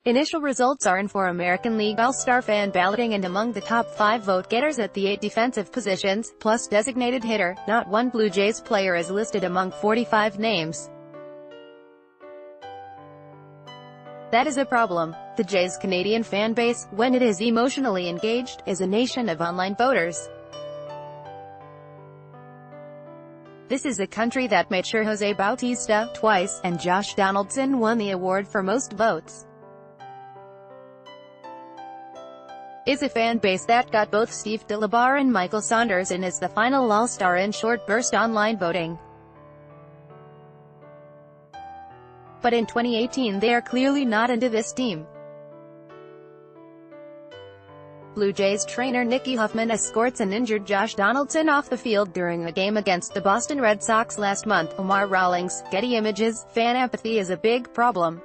Initial results are in for American League All-Star fan balloting, and among the top 5 vote-getters at the 8 defensive positions, plus designated hitter, not one Blue Jays player is listed among 45 names. That is a problem. The Jays' Canadian fan base, when it is emotionally engaged, is a nation of online voters. This is a country that made sure Jose Bautista, twice, and Josh Donaldson won the award for most votes. It's a fan base that got both Steve DeLabar and Michael Saunders in as the final All-Star in short-burst online voting. But in 2018 they are clearly not into this team. Blue Jays trainer Nicky Huffman escorts an injured Josh Donaldson off the field during a game against the Boston Red Sox last month. Omar Rawlings, Getty Images. Fan apathy is a big problem.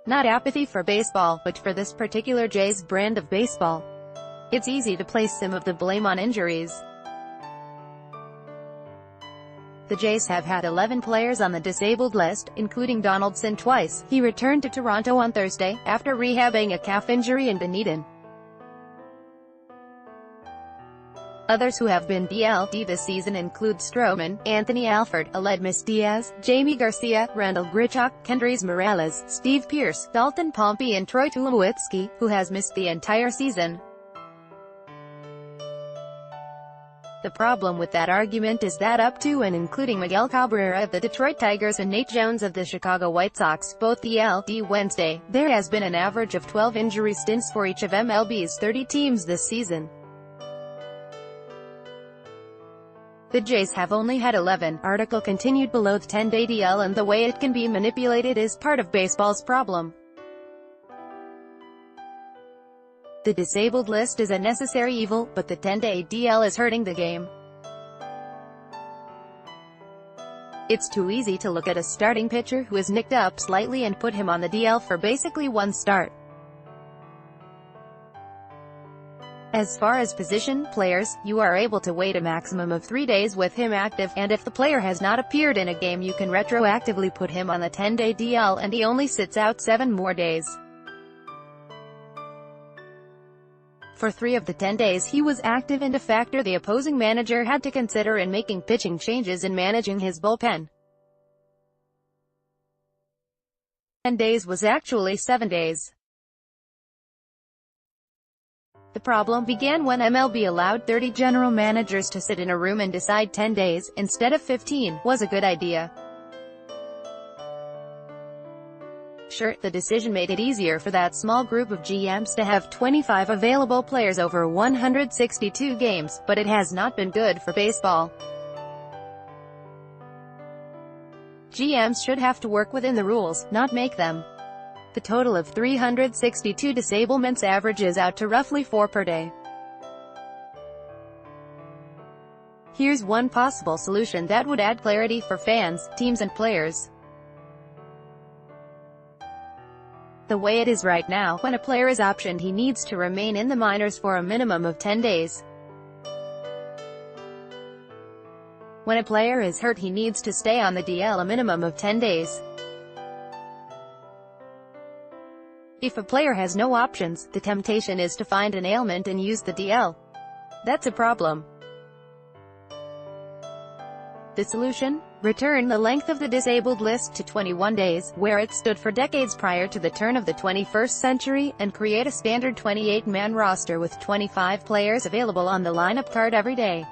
Not apathy for baseball, but for this particular Jays brand of baseball. It's easy to place some of the blame on injuries. The Jays have had 11 players on the disabled list, including Donaldson twice. He returned to Toronto on Thursday, after rehabbing a calf injury in Dunedin. Others who have been DL'd this season include Stroman, Anthony Alford, Aledmus Diaz, Jamie Garcia, Randall Grichuk, Kendrys Morales, Steve Pearce, Dalton Pompey and Troy Tulowitzki, who has missed the entire season. The problem with that argument is that up to and including Miguel Cabrera of the Detroit Tigers and Nate Jones of the Chicago White Sox, both DL'd Wednesday, there has been an average of 12 injury stints for each of MLB's 30 teams this season. The Jays have only had 11. Article continued. Below the 10-day DL and the way it can be manipulated is part of baseball's problem. The disabled list is a necessary evil, but the 10-day DL is hurting the game. It's too easy to look at a starting pitcher who is nicked up slightly and put him on the DL for basically one start. As far as position players, you are able to wait a maximum of 3 days with him active, and if the player has not appeared in a game you can retroactively put him on the 10-day DL and he only sits out 7 more days. For 3 of the 10 days he was active, and a factor the opposing manager had to consider in making pitching changes and managing his bullpen. 10 days was actually 7 days. The problem began when MLB allowed 30 general managers to sit in a room and decide 10 days, instead of 15, was a good idea. Sure, the decision made it easier for that small group of GMs to have 25 available players over 162 games, but it has not been good for baseball. GMs should have to work within the rules, not make them. The total of 362 disablements averages out to roughly 4 per day. Here's one possible solution that would add clarity for fans, teams and players. The way it is right now, when a player is optioned he needs to remain in the minors for a minimum of 10 days. When a player is hurt he needs to stay on the DL a minimum of 10 days. If a player has no options, the temptation is to find an ailment and use the DL. That's a problem. The solution? Return the length of the disabled list to 21 days, where it stood for decades prior to the turn of the 21st century, and create a standard 28-man roster with 25 players available on the lineup card every day.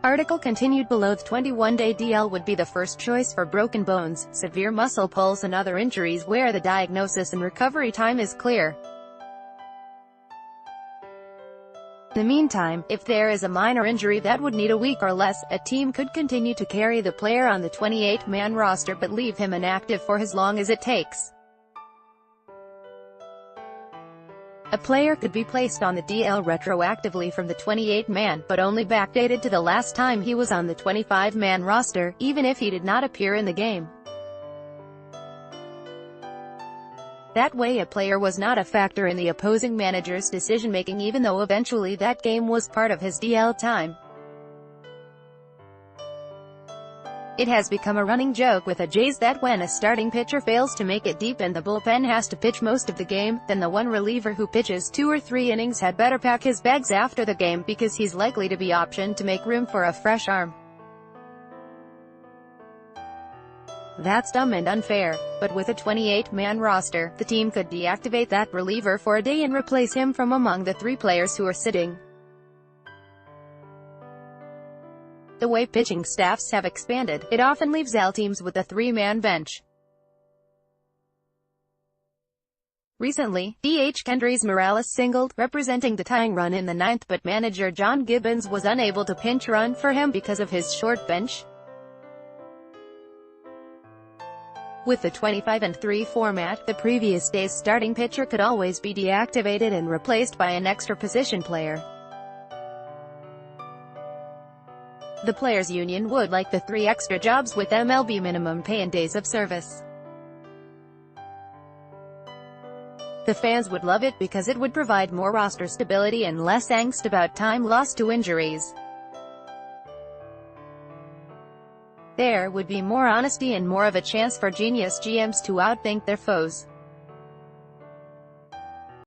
Article continued. Below the 21-day DL would be the first choice for broken bones, severe muscle pulls and other injuries where the diagnosis and recovery time is clear. In the meantime, if there is a minor injury that would need a week or less, a team could continue to carry the player on the 28-man roster but leave him inactive for as long as it takes. A player could be placed on the DL retroactively from the 28-man, but only backdated to the last time he was on the 25-man roster, even if he did not appear in the game. That way a player was not a factor in the opposing manager's decision-making, even though eventually that game was part of his DL time. It has become a running joke with the Jays that when a starting pitcher fails to make it deep and the bullpen has to pitch most of the game, then the one reliever who pitches 2 or 3 innings had better pack his bags after the game because he's likely to be optioned to make room for a fresh arm. That's dumb and unfair, but with a 28-man roster, the team could deactivate that reliever for a day and replace him from among the 3 players who are sitting. The way pitching staffs have expanded, it often leaves AL teams with a 3-man bench. Recently, DH Kendrys Morales singled, representing the tying run in the 9th, but manager John Gibbons was unable to pinch run for him because of his short bench. With the 25-3 format, the previous day's starting pitcher could always be deactivated and replaced by an extra position player. The Players Union would like the 3 extra jobs with MLB minimum pay and days of service. The fans would love it because it would provide more roster stability and less angst about time lost to injuries. There would be more honesty and more of a chance for genius GMs to outthink their foes.